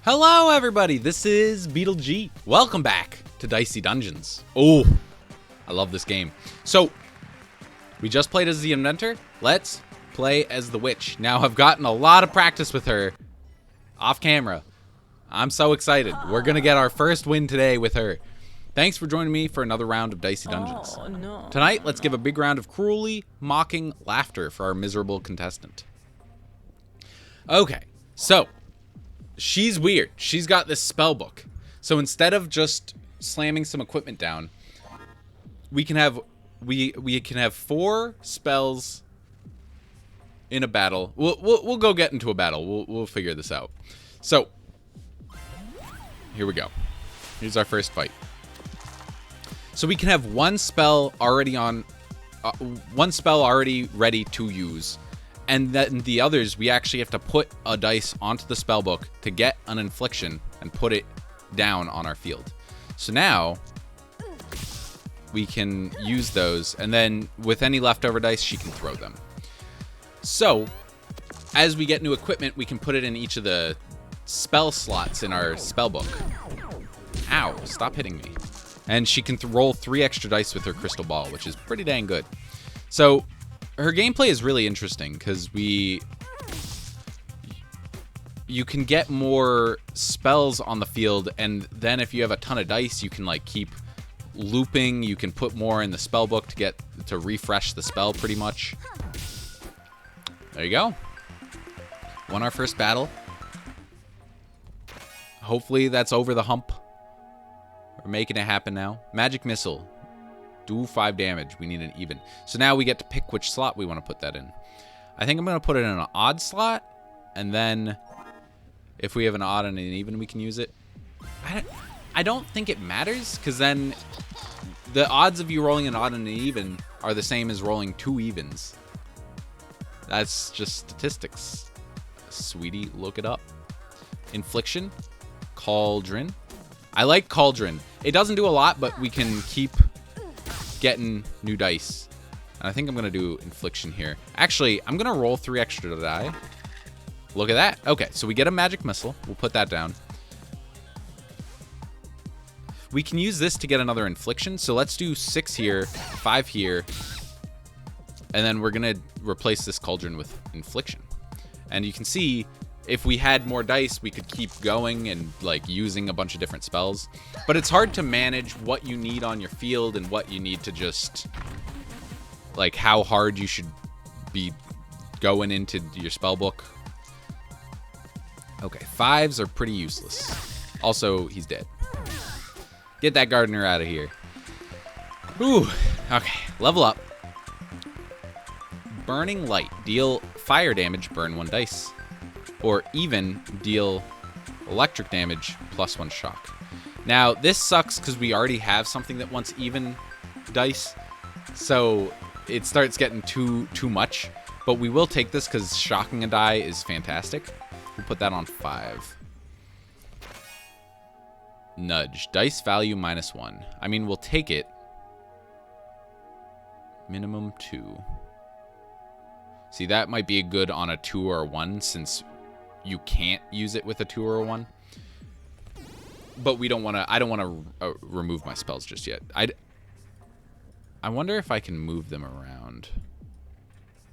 Hello everybody, this is BeetleG. Welcome back to Dicey Dungeons. Oh, I love this game. So, we just played as the inventor. Let's play as the witch. Now, I've gotten a lot of practice with her off camera. I'm so excited. We're gonna get our first win today with her. Thanks for joining me for another round of Dicey Dungeons. Oh, no. Tonight, let's give a big round of cruelly mocking laughter for our miserable contestant. Okay, so she's weird. She's got this spell book. So instead of just slamming some equipment down, we can have 4 spells in a battle. We'll go get into a battle. We'll figure this out. So here we go. Here's our first fight. So we can have one spell already ready to use, and then the others we actually have to put a dice onto the spell book to get an infliction and put it down on our field. So now we can use those, and then with any leftover dice she can throw them. So as we get new equipment, we can put it in each of the spell slots in our spell book. Ow, stop hitting me. And she can roll 3 extra dice with her crystal ball, which is pretty dang good. So her gameplay is really interesting because you can get more spells on the field, and then if you have a ton of dice, you can like keep looping. You can put more in the spell book to refresh the spell pretty much. There you go. Won our first battle. Hopefully that's over the hump. We're making it happen now. Magic missile. Do 5 damage. We need an even. So now we get to pick which slot we want to put that in. I think I'm going to put it in an odd slot, and then if we have an odd and an even, we can use it. I don't think it matters, because then the odds of you rolling an odd and an even are the same as rolling 2 evens. That's just statistics. Sweetie, look it up. Infliction. Cauldron. I like Cauldron. It doesn't do a lot, but we can keep getting new dice. And I think I'm going to do Infliction here. Actually, I'm going to roll 3 extra die. Look at that. Okay, so we get a magic missile. We'll put that down. We can use this to get another Infliction. So let's do 6 here, 5 here. And then we're going to replace this Cauldron with Infliction. And you can see, if we had more dice, we could keep going and like using a bunch of different spells. But it's hard to manage what you need on your field and what you need to just, like, how hard you should be going into your spell book. Okay, 5s are pretty useless. Also, he's dead. Get that gardener out of here. Ooh, okay, level up. Burning light. Deal fire damage, burn 1 dice. Or even deal electric damage plus 1 shock. Now, this sucks because we already have something that wants even dice. So it starts getting too much. But we will take this because shocking a die is fantastic. We'll put that on 5. Nudge. Dice value -1. I mean, we'll take it. Minimum 2. See, that might be a good on a 2 or a 1 since you can't use it with a 2 or a 1. But we don't want to. I don't want to remove my spells just yet. I wonder if I can move them around.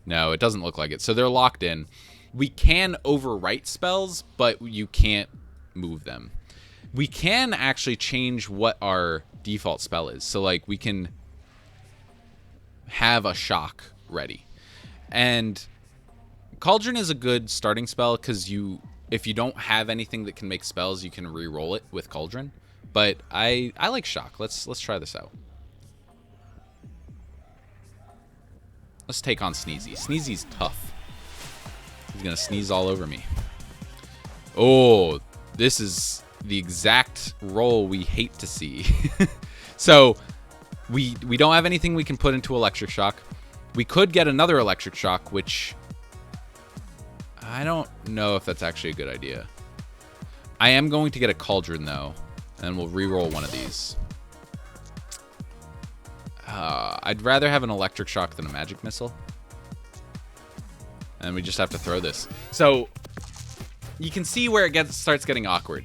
No, it doesn't look like it. So they're locked in. We can overwrite spells, but you can't move them. We can actually change what our default spell is. So like we can have a shock ready. And Cauldron is a good starting spell because if you don't have anything that can make spells, you can re-roll it with Cauldron. But I like shock. Let's try this out. Let's take on Sneezy. Sneezy's tough. He's gonna sneeze all over me. Oh, this is the exact roll we hate to see. So we don't have anything we can put into electric shock. We could get another electric shock, which I don't know if that's actually a good idea. I am going to get a Cauldron, though, and we'll re-roll one of these. I'd rather have an electric shock than a magic missile. And we just have to throw this. So you can see where it starts getting awkward.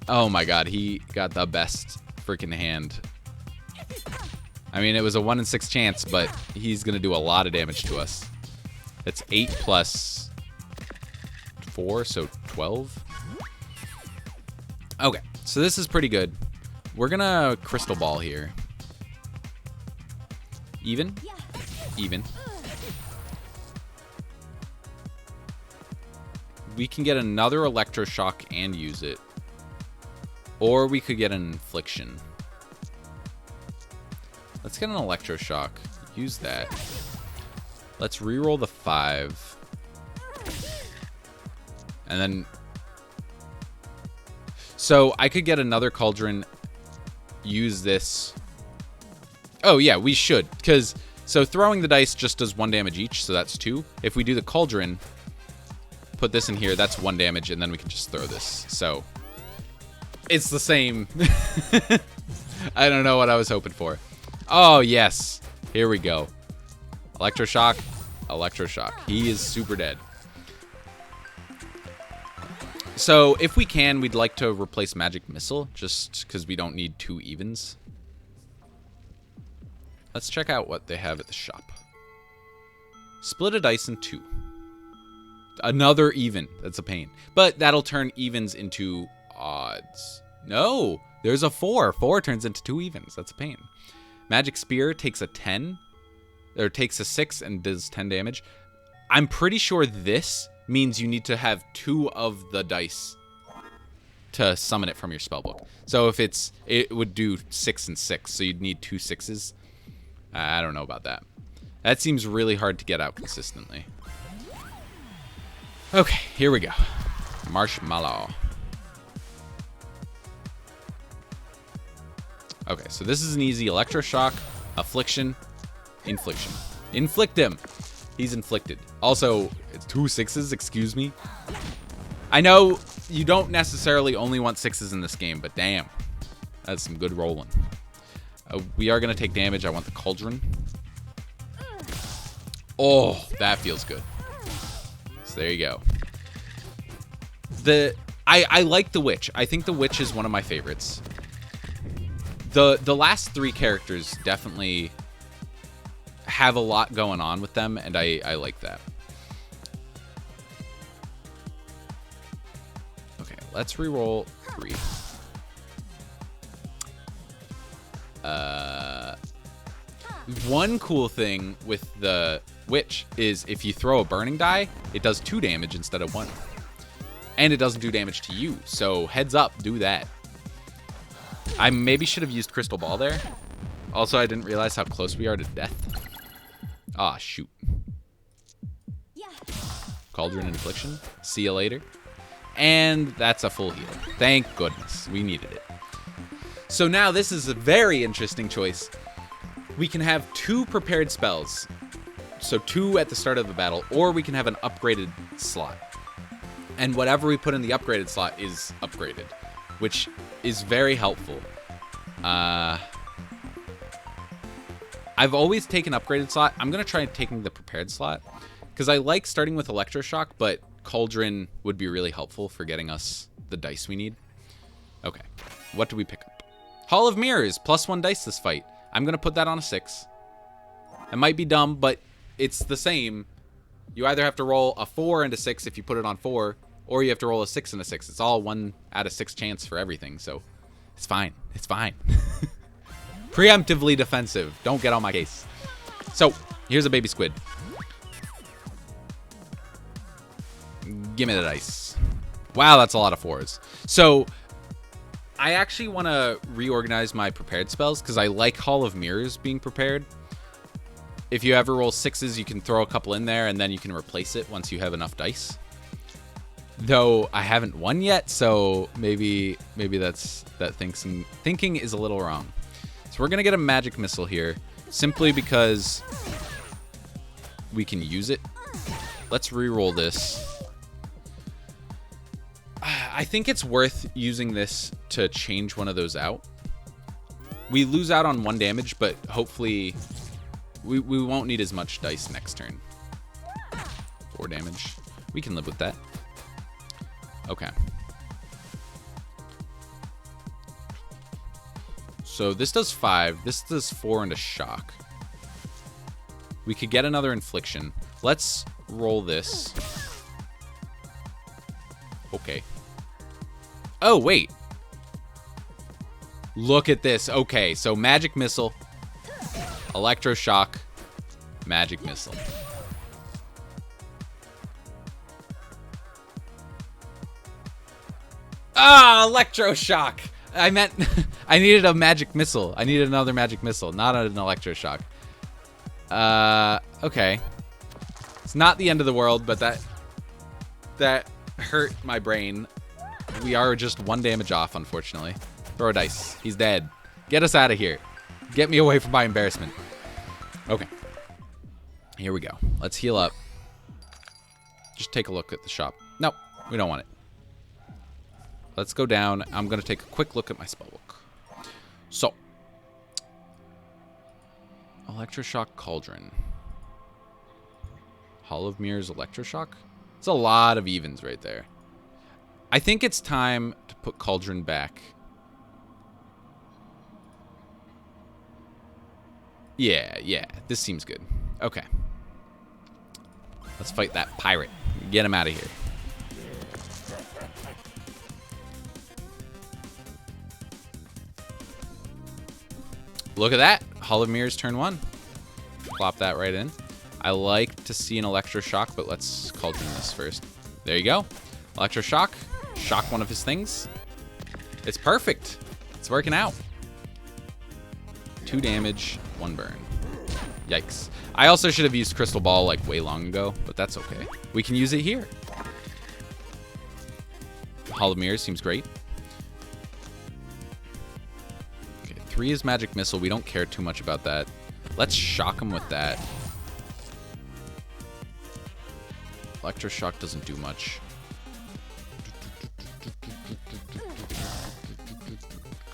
Oh my god, he got the best freaking hand. I mean, it was a 1 in 6 chance, but he's going to do a lot of damage to us. That's 8 plus 4, so 12. Okay, so this is pretty good. We're going to crystal ball here. Even? Even. We can get another electroshock and use it. Or we could get an infliction. Let's get an electroshock. Use that. Let's reroll the 5. And then... So, I could get another cauldron. Use this. Oh, yeah, we should. Because, so throwing the dice just does 1 damage each, so that's 2. If we do the cauldron, put this in here, that's 1 damage, and then we can just throw this. So... It's the same. I don't know what I was hoping for. Oh, yes. Here we go. Electroshock. Electroshock. He is super dead. So, if we can, we'd like to replace Magic Missile, just because we don't need 2 evens. Let's check out what they have at the shop. Split a dice in 2. Another even. That's a pain. But that'll turn evens into... odds. No, there's a 4. 4 turns into 2 evens. That's a pain. Magic Spear takes a 10, or takes a 6 and does 10 damage. I'm pretty sure this means you need to have 2 of the dice to summon it from your spellbook. So if it would do 6 and 6, so you'd need 2 6s. I don't know about that. That seems really hard to get out consistently. Okay, here we go. Marshmallow. Okay, so this is an easy electroshock, affliction, infliction. Inflict him. He's inflicted. Also, it's 2 6s, excuse me. I know you don't necessarily only want 6s in this game, but damn. That's some good rolling. We are going to take damage. I want the cauldron. Oh, that feels good. So there you go. I like the witch. I think the witch is one of my favorites. The last 3 characters definitely have a lot going on with them, and I like that. Okay, let's reroll 3. One cool thing with the witch is if you throw a burning die, it does 2 damage instead of 1. And it doesn't do damage to you, so heads up, do that. I maybe should have used Crystal Ball there. Also, I didn't realize how close we are to death. Ah, shoot. Cauldron Infliction. See you later. And that's a full heal. Thank goodness. We needed it. So now this is a very interesting choice. We can have 2 prepared spells. So 2 at the start of the battle, or we can have an upgraded slot. And whatever we put in the upgraded slot is upgraded, which is very helpful. I've always taken upgraded slot. I'm going to try taking the prepared slot because I like starting with Electroshock, but Cauldron would be really helpful for getting us the dice we need. Okay, what do we pick up? Hall of Mirrors, +1 dice this fight. I'm going to put that on a 6. It might be dumb, but it's the same. You either have to roll a 4 and a 6 if you put it on 4, or you have to roll a 6 and a 6. It's all 1 out of 6 chance for everything, so it's fine. It's fine. Preemptively defensive. Don't get on my case. So, here's a baby squid. Give me the dice. Wow, that's a lot of 4s. So, I actually want to reorganize my prepared spells because I like Hall of Mirrors being prepared. If you ever roll 6s, you can throw a couple in there and then you can replace it once you have enough dice. Though I haven't won yet, so maybe that thinking is a little wrong. So we're gonna get a magic missile here, simply because we can use it. Let's re-roll this. I think it's worth using this to change one of those out. We lose out on 1 damage, but hopefully we won't need as much dice next turn. 4 damage. We can live with that. Okay. So this does 5. This does 4 into shock. We could get another infliction. Let's roll this. Okay. Oh, wait. Look at this. Okay, so magic missile, electroshock, magic missile. Ah, electroshock. I meant I needed a magic missile. I needed another magic missile, not an electroshock. Okay. It's not the end of the world, but that hurt my brain. We are just 1 damage off, unfortunately. Throw a dice. He's dead. Get us out of here. Get me away from my embarrassment. Okay. Here we go. Let's heal up. Just take a look at the shop. Nope, we don't want it. Let's go down. I'm going to take a quick look at my spellbook. So. Electroshock Cauldron. Hall of Mirrors Electroshock. It's a lot of evens right there. I think it's time to put Cauldron back. Yeah. This seems good. Okay. Let's fight that pirate. Get him out of here. Look at that. Hall of Mirrors turn 1. Plop that right in. I like to see an electroshock, but let's Cauldron this first. There you go. Electroshock. Shock one of his things. It's perfect. It's working out. 2 damage, 1 burn. Yikes. I also should have used Crystal Ball like way long ago, but that's okay. We can use it here. Hall of Mirrors seems great. Okay, 3 is Magic Missile. We don't care too much about that. Let's shock him with that. Electroshock doesn't do much.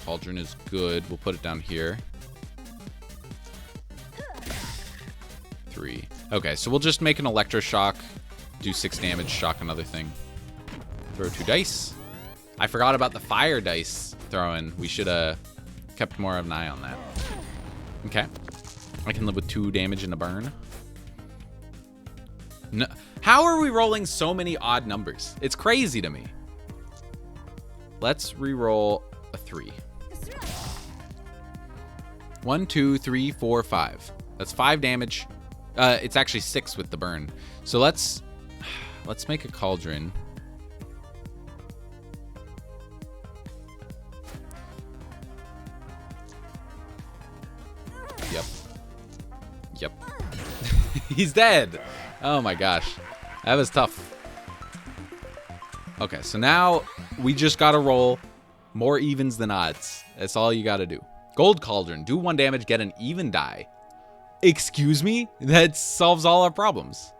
Cauldron is good. We'll put it down here. 3. Okay, so we'll just make an electroshock, do 6 damage, shock another thing. Throw 2 dice. I forgot about the fire dice throwing. We should have kept more of an eye on that. Okay. I can live with 2 damage and a burn. No. How are we rolling so many odd numbers? It's crazy to me. Let's re-roll a 3. 1, 2, 3, 4, 5. That's 5 damage. It's actually 6 with the burn. So let's make a cauldron. Yep. He's dead. Oh my gosh. That was tough. Okay, so now we just gotta roll more evens than odds. That's all you gotta do. Gold Cauldron. Do 1 damage, get an even die. Excuse me? That solves all our problems.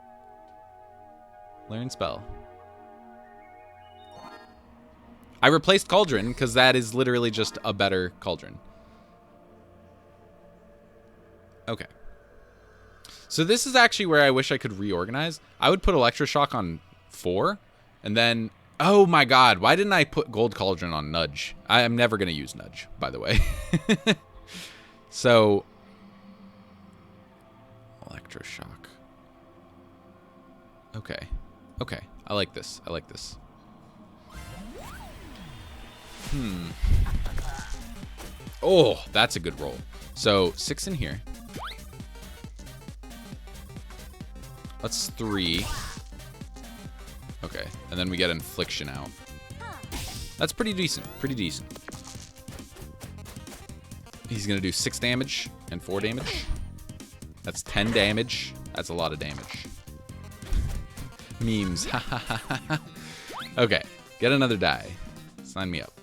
Learn spell. I replaced Cauldron because that is literally just a better Cauldron. Okay. So this is actually where I wish I could reorganize. I would put Electroshock on 4 and then... Oh my god, why didn't I put Gold Cauldron on Nudge? I am never going to use Nudge, by the way. So... Electroshock. Okay. Okay. I like this. I like this. Oh, that's a good roll. So 6 in here. That's 3. Okay. And then we get Infliction out. That's pretty decent. Pretty decent. He's going to do 6 damage and 4 damage. That's 10 damage. That's a lot of damage. Memes. Okay. Get another die. Sign me up.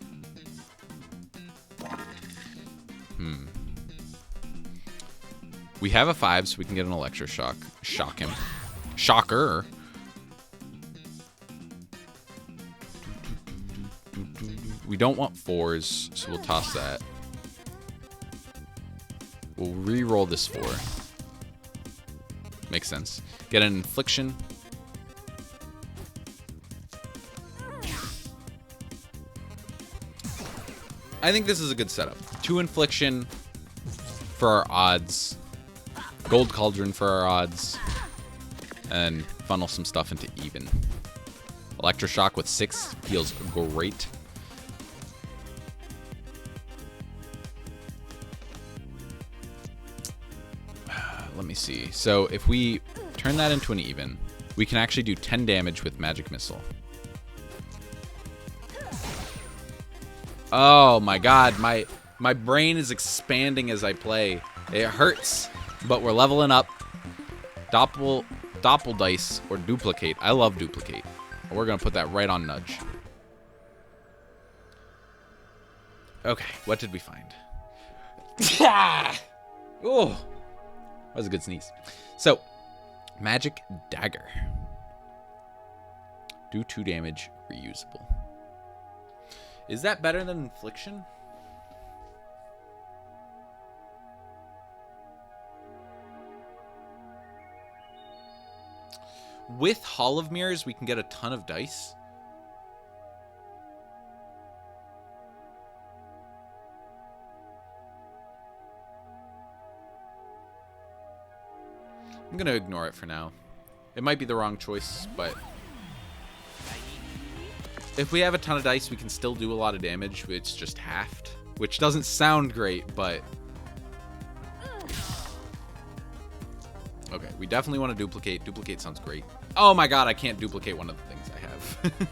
We have a 5, so we can get an Electroshock. Shock him. Shocker. We don't want 4s, so we'll toss that. We'll re-roll this 4. Makes sense. Get an Infliction. I think this is a good setup. 2 infliction for our odds. Gold cauldron for our odds. And funnel some stuff into even. Electroshock with 6 feels great. Let me see. So if we turn that into an even, we can actually do 10 damage with magic missile. Oh my god, my brain is expanding as I play. It hurts, but we're leveling up. Doppel dice or duplicate. I love duplicate. We're gonna put that right on nudge. Okay, what did we find? Oh, that was a good sneeze. So, magic dagger. Do 2 damage, reusable. Is that better than infliction? With Hall of Mirrors, we can get a ton of dice. I'm going to ignore it for now. It might be the wrong choice, but if we have a ton of dice, we can still do a lot of damage. It's just halved, which doesn't sound great, but okay, we definitely want to duplicate. Duplicate sounds great. Oh my god, I can't duplicate one of the things I have.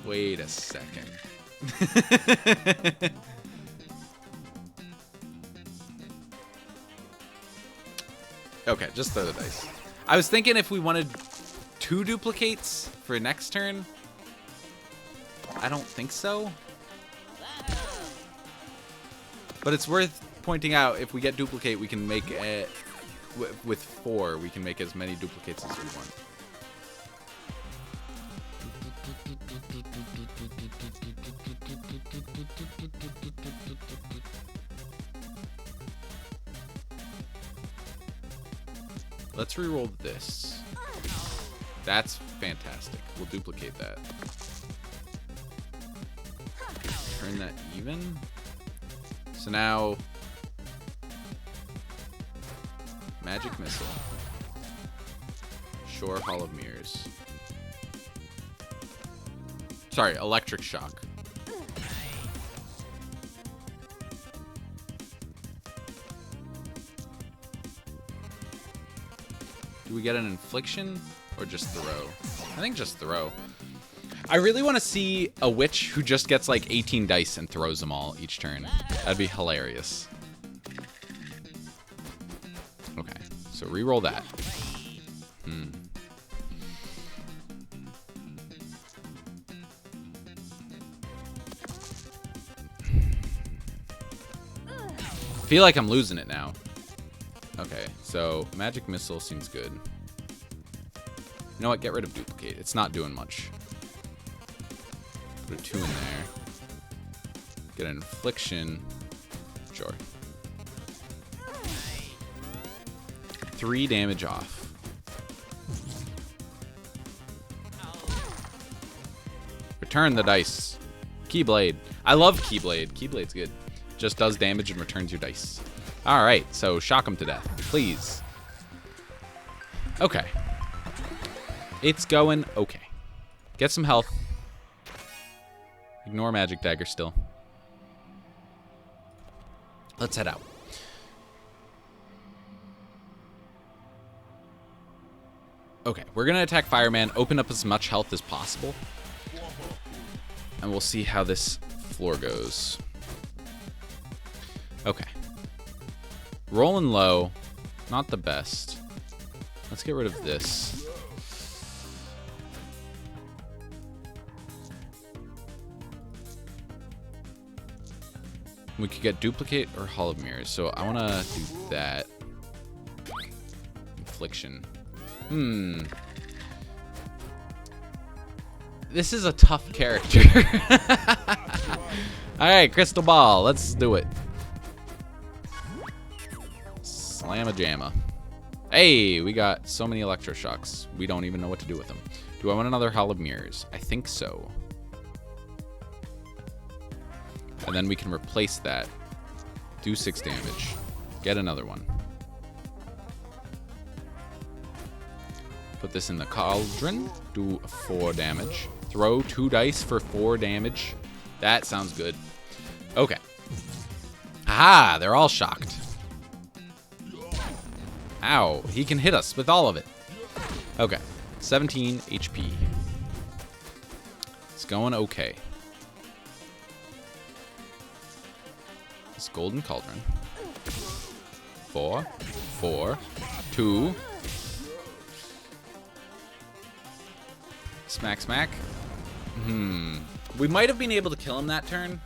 Wait a second. Okay, just throw the dice. I was thinking if we wanted 2 duplicates for next turn. I don't think so. But it's worth pointing out, if we get duplicate, we can make it with 4. We can make as many duplicates as we want. Let's reroll this. That's fantastic. We'll duplicate that. Turn that even. So now, magic missile. Sure, Hall of Mirrors. Sorry, electric shock. Do we get an infliction or just throw? I think just throw. I really want to see a witch who just gets like 18 dice and throws them all each turn. That'd be hilarious. Okay, so reroll that. I feel like I'm losing it now. Okay, so magic missile seems good. You know what? Get rid of duplicate. It's not doing much. Put a 2 in there. Get an infliction. Sure. 3 damage off. Return the dice. Keyblade. I love Keyblade. Keyblade's good. Just does damage and returns your dice. Alright, so shock him to death. Please. Okay. It's going okay. Get some health. Ignore magic dagger still. Let's head out. Okay, we're going to attack Fireman, open up as much health as possible. And we'll see how this floor goes. Okay. Rolling low. Not the best. Let's get rid of this. We could get duplicate or Hall of Mirrors. So I want to do that. Infliction. This is a tough character. Alright, Crystal Ball. Let's do it. Slamma jamma. Hey, we got so many electroshocks. We don't even know what to do with them. Do Do I want another Hall of Mirrors? I think so. And then we can replace that. Do 6 damage. Get another one. Put this in the cauldron. Do 4 damage. Throw 2 dice for 4 damage. That sounds good. Okay. Aha! They're all shocked. Ow. He can hit us with all of it. Okay. 17 HP. It's going okay. This golden cauldron. 4. 4. 2. Smack, smack. We might have been able to kill him that turn.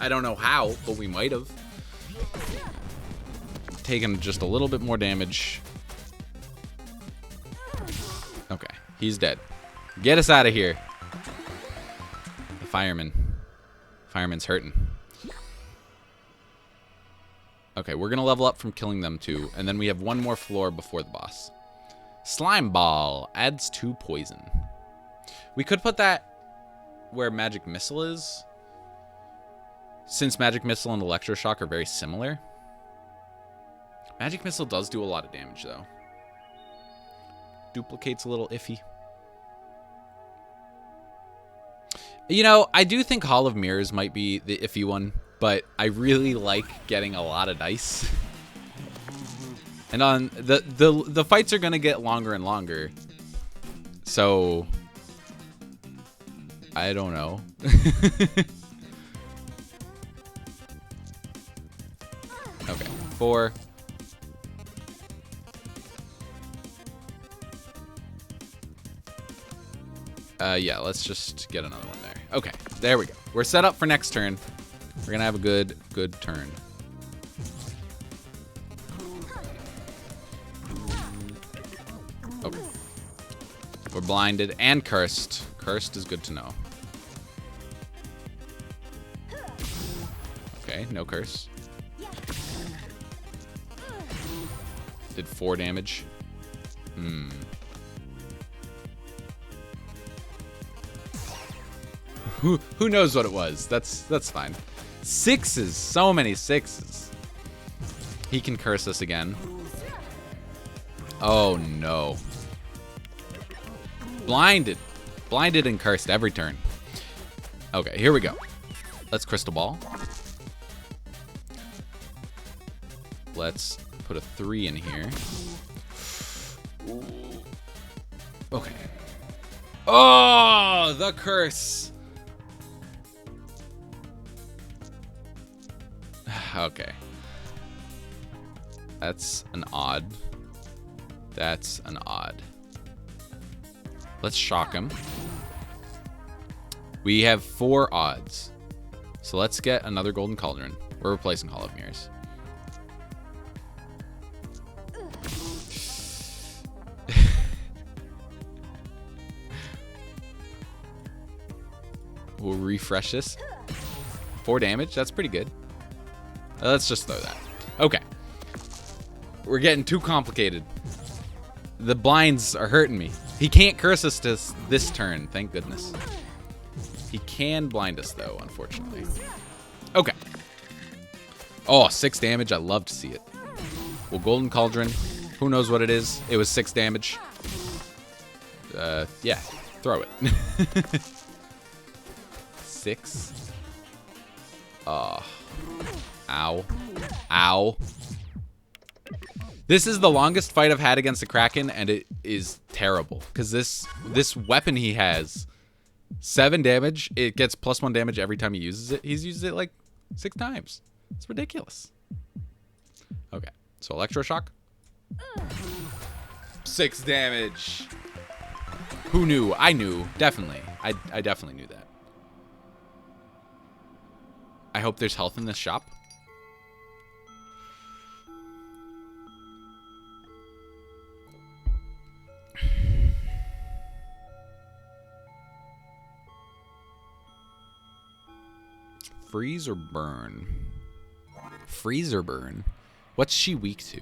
I don't know how, but we might have. Taken just a little bit more damage. Okay, he's dead. Get us out of here. The fireman. Fireman's hurting. Okay, we're gonna level up from killing them too, and then we have one more floor before the boss. Slime ball adds 2 poison. We could put that where magic missile is, since magic missile and electroshock are very similar. Magic missile does do a lot of damage though. Duplicate's a little iffy. You know, I do think Hall of Mirrors might be the iffy one, but I really like getting a lot of dice. And on the fights are gonna get longer and longer. So I don't know. Okay, 4. Yeah, let's just get another one there. Okay, there we go. We're set up for next turn. We're gonna have a good turn. Okay. We're blinded and cursed. Cursed is good to know. Okay, no curse. Did 4 damage. Who knows what it was? That's fine. 6s, so many 6s. He can curse us again. Oh no. Blinded and cursed every turn. Okay, here we go. Let's crystal ball. Let's put a 3 in here. Ooh. Okay. Oh, the curse. Okay. That's an odd. That's an odd. Let's shock him. We have 4 odds. So let's get another golden cauldron. We're replacing Hall of Mirrors. We'll refresh this. 4 damage. That's pretty good. Let's just throw that. Okay. We're getting too complicated. The blinds are hurting me. He can't curse us this turn, thank goodness. He can blind us, though, unfortunately. Okay. Oh, 6 damage. I love to see it. Well, golden cauldron. Who knows what it is? It was 6 damage. Yeah. Throw it. 6. Oh. Ow. Ow. This is the longest fight I've had against the Kraken, and it is terrible. Because this weapon he has, 7 damage. It gets +1 damage every time he uses it. He's used it like 6 times. It's ridiculous. Okay. So electroshock. 6 damage. Who knew? I knew. Definitely. I definitely knew that. I hope there's health in this shop. Freeze or burn? Freeze or burn? What's she weak to?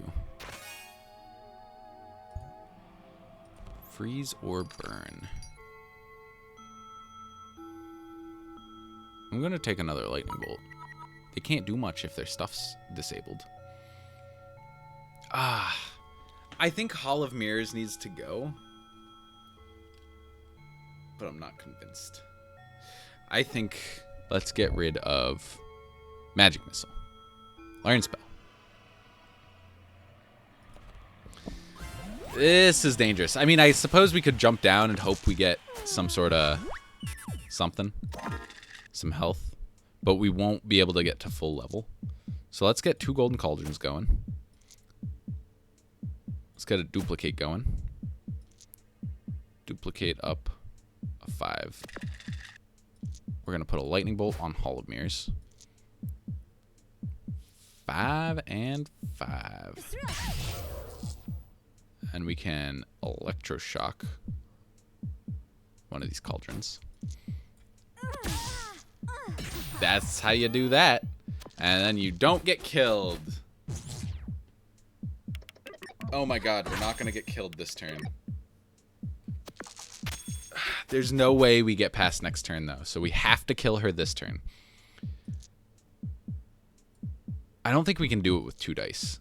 Freeze or burn. I'm going to take another lightning bolt. They can't do much if their stuff's disabled. I think Hall of Mirrors needs to go. But I'm not convinced. I think let's get rid of Magic Missile. Learn Spell. This is dangerous. I mean, I suppose we could jump down and hope we get some sort of something. Some health. But we won't be able to get to full level. So let's get 2 Golden Cauldrons going. Let's get a duplicate going. Duplicate up a 5. We're going to put a lightning bolt on Hall of Mirrors. 5 and 5. And we can electroshock one of these cauldrons. That's how you do that. And then you don't get killed. Oh my god, we're not going to get killed this turn. There's no way we get past next turn, though. So we have to kill her this turn. I don't think we can do it with 2 dice.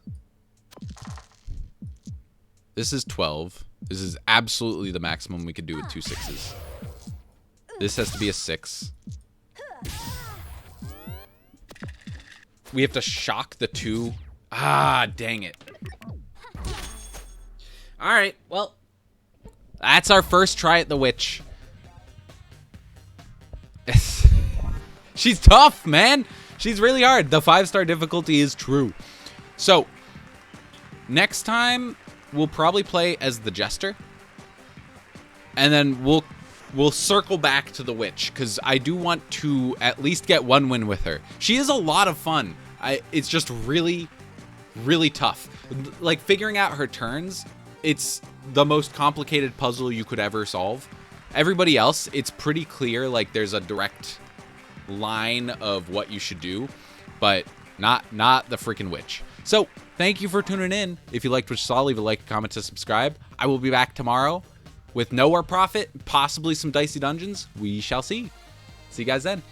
This is 12. This is absolutely the maximum we could do with 2 6s. This has to be a 6. We have to shock the 2. Ah, dang it. All right, well, that's our first try at the witch. She's tough, man. She's really hard. The 5-star difficulty is true. So, next time, we'll probably play as the Jester. And then we'll circle back to the witch, because I do want to at least get 1 win with her. She is a lot of fun. It's just really, really tough. Like, figuring out her turns, it's the most complicated puzzle you could ever solve. Everybody else, it's pretty clear, like there's a direct line of what you should do, but not the freaking witch. So, thank you for tuning in. If you liked what you saw, leave a like, a comment, to subscribe. I will be back tomorrow with Nowhere Profit, possibly some Dicey Dungeons. We shall see. See you guys then.